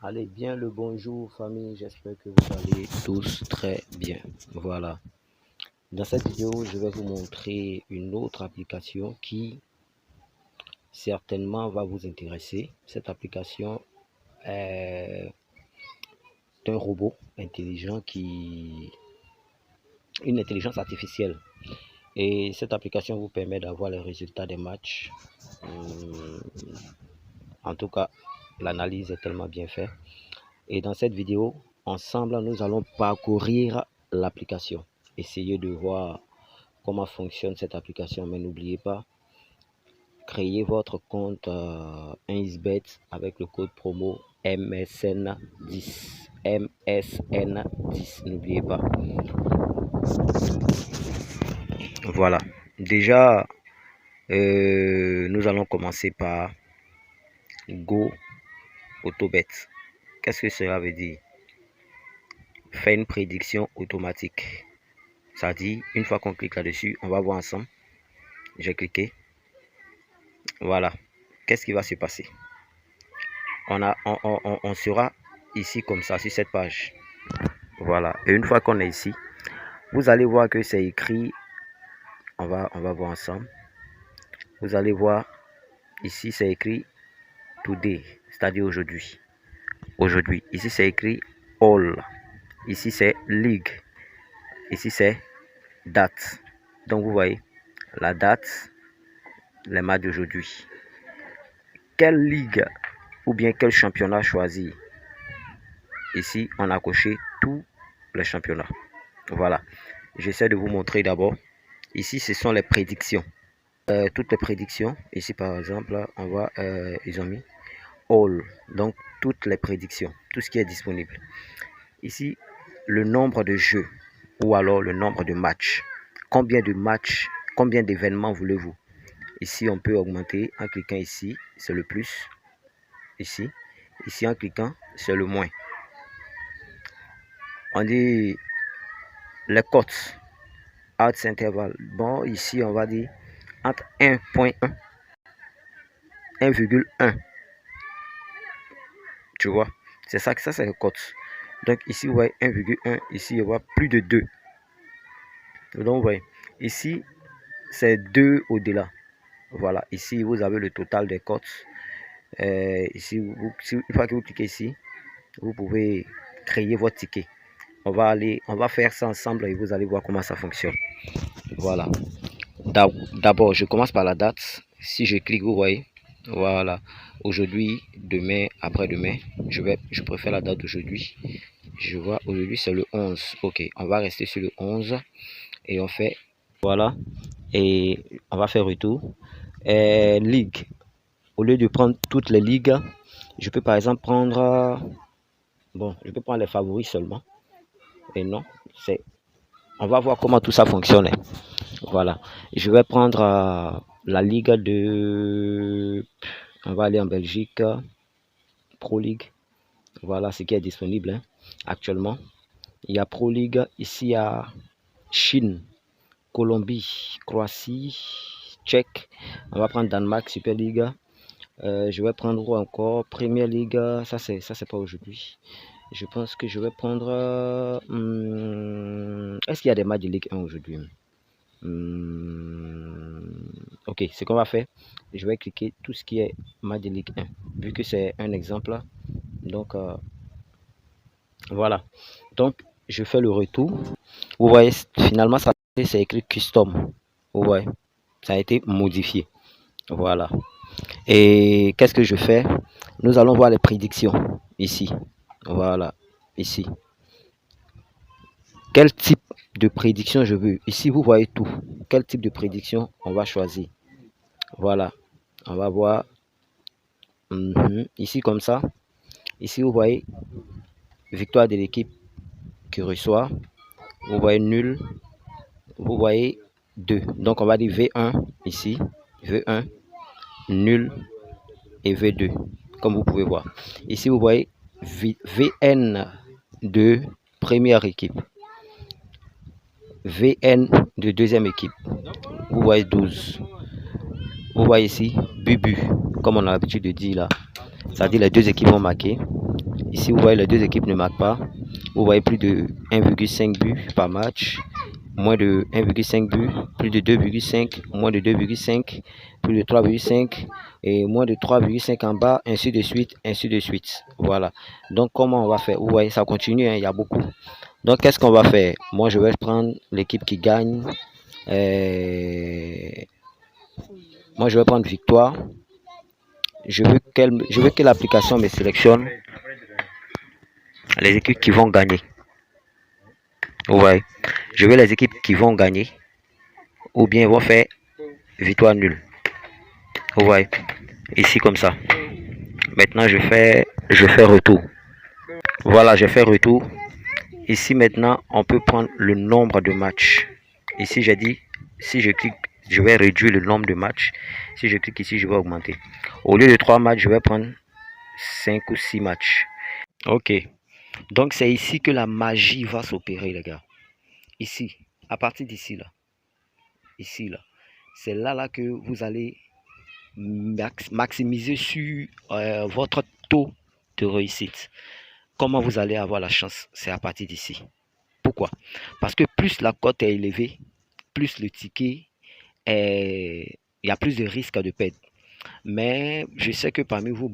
Allez, bien le bonjour famille, j'espère que vous allez tous très bien. Voilà. Dans cette vidéo, je vais vous montrer une autre application qui certainement va vous intéresser. Cette application est un robot intelligent une intelligence artificielle. Et cette application vous permet d'avoir les résultats des matchs. En tout cas, l'analyse est tellement bien faite. Et dans cette vidéo, ensemble, nous allons parcourir l'application. Essayez de voir comment fonctionne cette application. Mais n'oubliez pas, créez votre compte 1xBet avec le code promo MSN10. MSN10, n'oubliez pas. Voilà. Déjà, nous allons commencer par Go Autobet. Qu'est-ce que cela veut dire? Faire une prédiction automatique. Ça dit, une fois qu'on clique là-dessus, on va voir ensemble. J'ai cliqué. Voilà. Qu'est-ce qui va se passer? On sera ici comme ça, sur cette page. Voilà. Et une fois qu'on est ici, vous allez voir que c'est écrit. On va voir ensemble. Vous allez voir, ici c'est écrit Today, c'est-à-dire aujourd'hui. Aujourd'hui. Ici c'est écrit All. Ici c'est League. Ici c'est Date. Donc vous voyez, la date, les matchs d'aujourd'hui. Quelle ligue ou bien quel championnat choisir? Ici, on a coché tous les championnats. Voilà. J'essaie de vous montrer d'abord. Ici, ce sont les prédictions. Toutes les prédictions. Ici, par exemple, on voit, ils ont mis All. Donc, toutes les prédictions. Tout ce qui est disponible. Ici, le nombre de jeux ou alors le nombre de matchs. Combien de matchs, combien d'événements voulez-vous? Ici, on peut augmenter en cliquant ici, c'est le plus. Ici, en cliquant, c'est le moins. On dit les cotes, odds intervalle. Bon, ici, on va dire entre 1.1 1,1. Tu vois, c'est ça, c'est les cotes. Donc ici, vous voyez 1,1. Ici, il y aura plus de 2. Donc, vous voyez, ici, c'est 2 au-delà. Voilà, ici, vous avez le total des cotes. Ici, une fois que vous cliquez ici, vous pouvez créer votre ticket. On va faire ça ensemble et vous allez voir comment ça fonctionne. Voilà. D'abord, je commence par la date. Si je clique, vous voyez, voilà. Aujourd'hui, demain, après-demain, je préfère la date d'aujourd'hui. Je vois, aujourd'hui, c'est le 11. Ok, on va rester sur le 11 et on fait, voilà. Et on va faire retour. Ligue. Au lieu de prendre toutes les ligues, je peux par exemple prendre, bon, je peux prendre les favoris seulement. Et non, on va voir comment tout ça fonctionne. Voilà, je vais prendre la ligue de, on va aller en Belgique, Pro League. Voilà ce qui est disponible actuellement. Il y a Pro League ici à Chine, Colombie, Croatie, Tchèque. On va prendre Danemark, Super League. Je vais prendre encore Premier League. Ça c'est pas aujourd'hui. Je pense que je vais prendre. Est-ce qu'il y a des matchs de Ligue 1 aujourd'hui? Ok, ce qu'on va faire, je vais cliquer tout ce qui est match de Ligue 1, vu que c'est un exemple. Donc, voilà. Donc, je fais le retour. Vous voyez, finalement, ça c'est écrit custom. Vous voyez, ça a été modifié. Voilà. Et qu'est-ce que je fais? Nous allons voir les prédictions ici. Voilà, ici. Quel type de prédiction je veux? Ici, vous voyez tout. Quel type de prédiction on va choisir? Voilà, on va voir. Ici, comme ça. Ici, vous voyez victoire de l'équipe qui reçoit. Vous voyez nul. Vous voyez 2. Donc, on va dire V1 ici. V1, nul et V2. Comme vous pouvez voir. Ici, vous voyez VN de première équipe. VN de deuxième équipe. Vous voyez 12. Vous voyez ici, Bubu, comme on a l'habitude de dire là. Ça dit les deux équipes vont marquer. Ici, vous voyez, les deux équipes ne marquent pas. Vous voyez plus de 1,5 buts par match, moins de 1,5 buts, plus de 2,5, moins de 2,5, plus de 3,5 et moins de 3,5 en bas, ainsi de suite, ainsi de suite. Voilà. Donc, comment on va faire? Vous voyez, ça continue, hein, il y a beaucoup. Donc, qu'est-ce qu'on va faire? Moi, je vais prendre l'équipe qui gagne. Moi, je vais prendre victoire. Je veux que l'application me sélectionne les équipes qui vont gagner. Ouais. Je veux les équipes qui vont gagner ou bien vont faire victoire nulle. Ouais. Ici comme ça. Maintenant je fais retour. Voilà, je fais retour. Ici maintenant, on peut prendre le nombre de matchs. Ici j'ai dit, si je clique, je vais réduire le nombre de matchs. Si je clique ici, je vais augmenter. Au lieu de 3 matchs, je vais prendre 5 ou 6 matchs. Ok. Donc c'est ici que la magie va s'opérer, les gars. Ici, à partir d'ici là. Ici là. C'est là que vous allez maximiser sur votre taux de réussite. Comment vous allez avoir la chance? C'est à partir d'ici. Pourquoi? Parce que plus la cote est élevée, plus le ticket est... Il y a plus de risques de perdre. Mais je sais que parmi vous,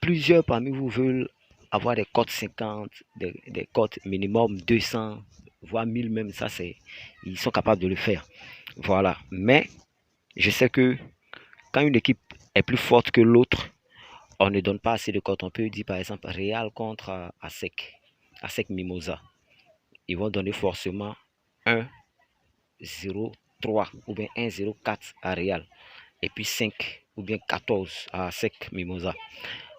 plusieurs parmi vous veulent avoir des cotes 50, des cotes minimum 200, voire 1000 même. Ça, ils sont capables de le faire. Voilà. Mais je sais que quand une équipe est plus forte que l'autre, on ne donne pas assez de cotes. On peut dire par exemple Real contre ASEC Mimosa. Ils vont donner forcément 1,03 ou bien 1,04 à Real. Et puis 5 ou bien 14 à ASEC Mimosa.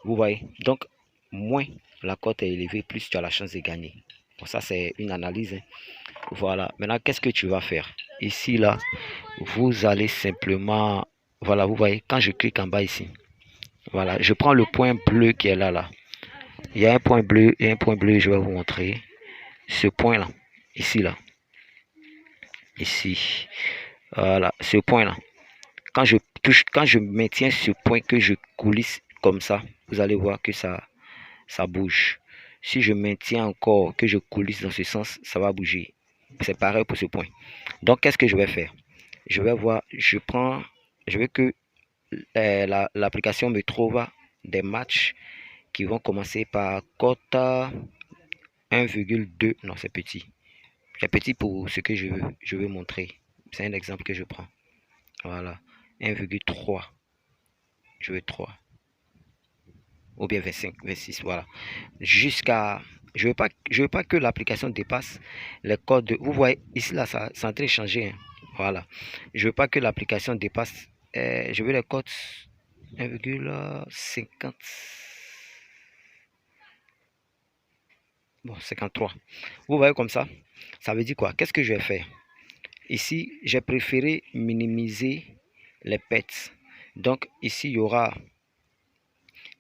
Vous voyez? Donc, moins la cote est élevée, plus tu as la chance de gagner. Bon, ça, c'est une analyse. Hein. Voilà. Maintenant, qu'est-ce que tu vas faire? Ici, là, vous allez simplement... Voilà, vous voyez, quand je clique en bas ici, voilà, je prends le point bleu qui est là, là. Il y a un point bleu et un point bleu, je vais vous montrer. Ce point-là, ici, là. Ici. Voilà, ce point-là. Quand je maintiens ce point que je coulisse comme ça, vous allez voir que ça bouge. Si je maintiens encore que je coulisse dans ce sens, ça va bouger. C'est pareil pour ce point. Donc, qu'est-ce que je vais faire? Je vais voir, je veux que l'application me trouve des matchs qui vont commencer par cote 1,2. Non, c'est petit. C'est petit pour ce que je veux montrer. C'est un exemple que je prends. Voilà. 1,3. Je veux 3. Ou bien 25, 26, voilà. Jusqu'à... Je veux pas que l'application dépasse les codes. Vous voyez, ici, là, ça c'est en train de changer. Hein. Voilà. Je veux pas que l'application dépasse... je veux les codes 1,50. Bon, 53. Vous voyez comme ça? Ça veut dire quoi? Qu'est-ce que je vais faire? Ici, j'ai préféré minimiser les pets. Donc, ici, il y aura...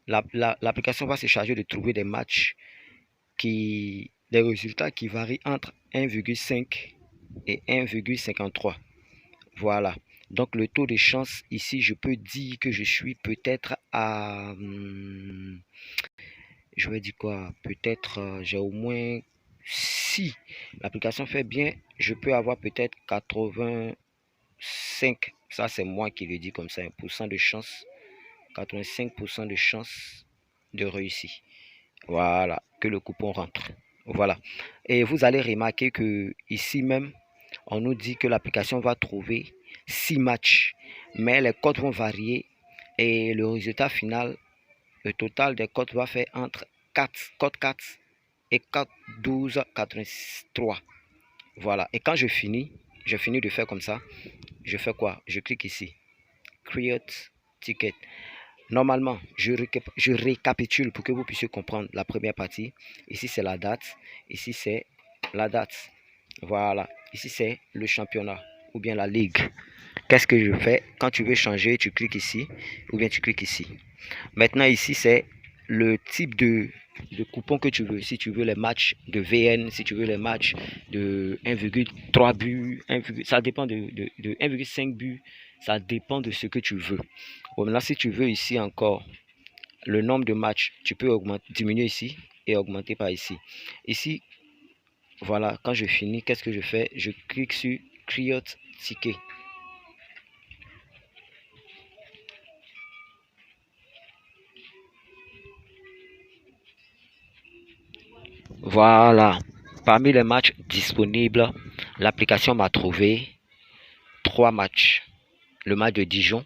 L'application va se charger de trouver des matchs des résultats qui varient entre 1,5 et 1,53. Voilà. Donc, le taux de chance, ici, je peux dire que je suis peut-être à... je vais dire quoi? Peut-être, j'ai au moins... Si l'application fait bien, je peux avoir peut-être 85. Ça, c'est moi qui le dis comme ça. 1% de chance. 85% de chance de réussir. Voilà. Que le coupon rentre. Voilà. Et vous allez remarquer que ici même, on nous dit que l'application va trouver 6 matchs. Mais les codes vont varier. Et le résultat final, le total des codes va faire entre 4 et 4,12,83. Voilà. Et quand je finis de faire comme ça, je fais quoi? Je clique ici. Create ticket. Normalement, je récapitule pour que vous puissiez comprendre la première partie. Ici, c'est la date. Ici, c'est la date. Voilà. Ici, c'est le championnat ou bien la ligue. Qu'est-ce que je fais? Quand tu veux changer, tu cliques ici ou bien tu cliques ici. Maintenant, ici, c'est le type de coupon que tu veux. Si tu veux les matchs de VN, si tu veux les matchs de 1,3 buts, ça dépend de 1,5 buts. Ça dépend de ce que tu veux. Bon, maintenant, si tu veux ici encore le nombre de matchs, tu peux diminuer ici et augmenter par ici. Ici, voilà, quand je finis, qu'est-ce que je fais? Je clique sur Create Ticket. Voilà. Parmi les matchs disponibles, l'application m'a trouvé 3 matchs. Le match de Dijon,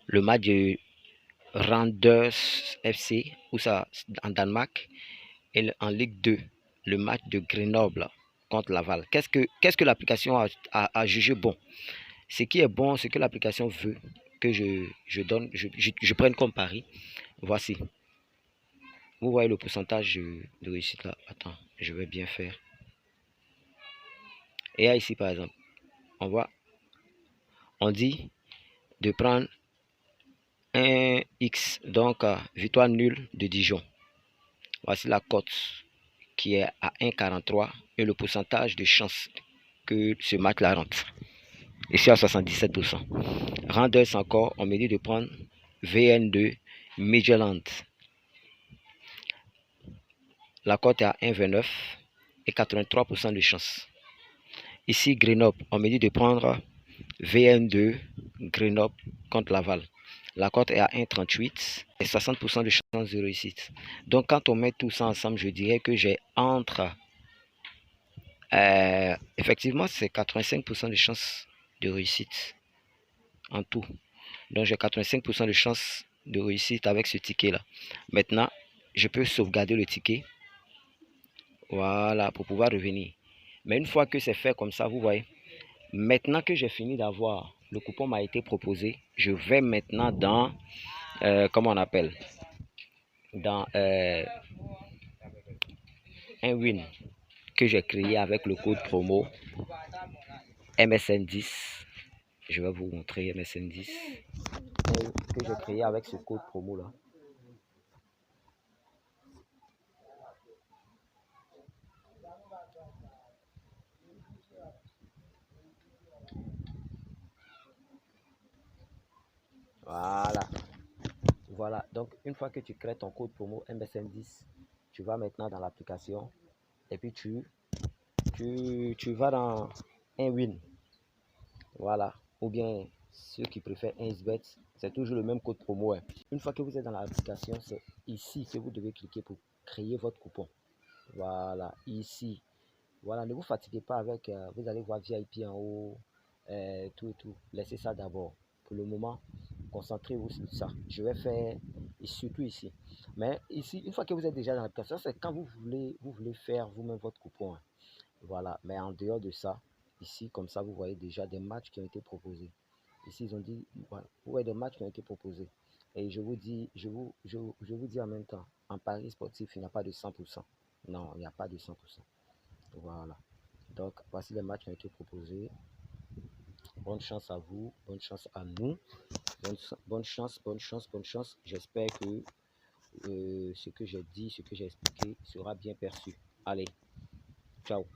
le match de Randers FC, ou ça en Danemark, et en Ligue 2, le match de Grenoble contre Laval. Qu'est-ce que l'application a jugé bon? Ce qui est bon, ce que l'application veut que je prenne comme pari. Voici. Vous voyez le pourcentage de réussite là. Attends, je vais bien faire. Et là, ici, par exemple, on dit de prendre un X, donc victoire nulle de Dijon. Voici la cote qui est à 1,43 et le pourcentage de chance que ce match la rentre. Ici à 77%. Randers encore, on me dit de prendre VN2 Midtjylland. La cote est à 1,29 et 83% de chance. Ici, Grenoble, on me dit de prendre VN2 Grenoble contre Laval. La cote est à 1,38 et 60% de chance de réussite. Donc, quand on met tout ça ensemble, je dirais que j'ai entre... effectivement, c'est 85% de chance de réussite en tout. Donc, j'ai 85% de chance de réussite avec ce ticket-là. Maintenant, je peux sauvegarder le ticket. Voilà, pour pouvoir revenir. Mais une fois que c'est fait comme ça, vous voyez, maintenant que j'ai fini d'avoir, le coupon m'a été proposé, je vais maintenant dans, comment on appelle, dans un win que j'ai créé avec le code promo MSN10. Je vais vous montrer MSN10 que j'ai créé avec ce code promo là. Voilà. Voilà. Donc, une fois que tu crées ton code promo MSN10, tu vas maintenant dans l'application et puis tu vas dans un win. Voilà. Ou bien ceux qui préfèrent 1xbet, c'est toujours le même code promo. Hein. Une fois que vous êtes dans l'application, c'est ici que vous devez cliquer pour créer votre coupon. Voilà, ici. Voilà, ne vous fatiguez pas avec, vous allez voir VIP en haut, tout. Laissez ça d'abord. Pour le moment, concentrez-vous sur ça. Je vais faire, et surtout ici. Mais ici, une fois que vous êtes déjà dans l'application, c'est quand vous voulez faire vous-même votre coupon. Hein. Voilà, mais en dehors de ça, ici, comme ça, vous voyez déjà des matchs qui ont été proposés. Ici, ils ont dit, voilà, vous voyez des matchs qui ont été proposés. Et je vous dis, je vous dis en même temps, en paris sportif, il n'y a pas de 100%. Non, il n'y a pas de 100%. Voilà. Donc, voici les matchs qui ont été proposés. Bonne chance à vous, bonne chance à nous. Bonne chance. J'espère que ce que j'ai dit, ce que j'ai expliqué sera bien perçu. Allez, ciao.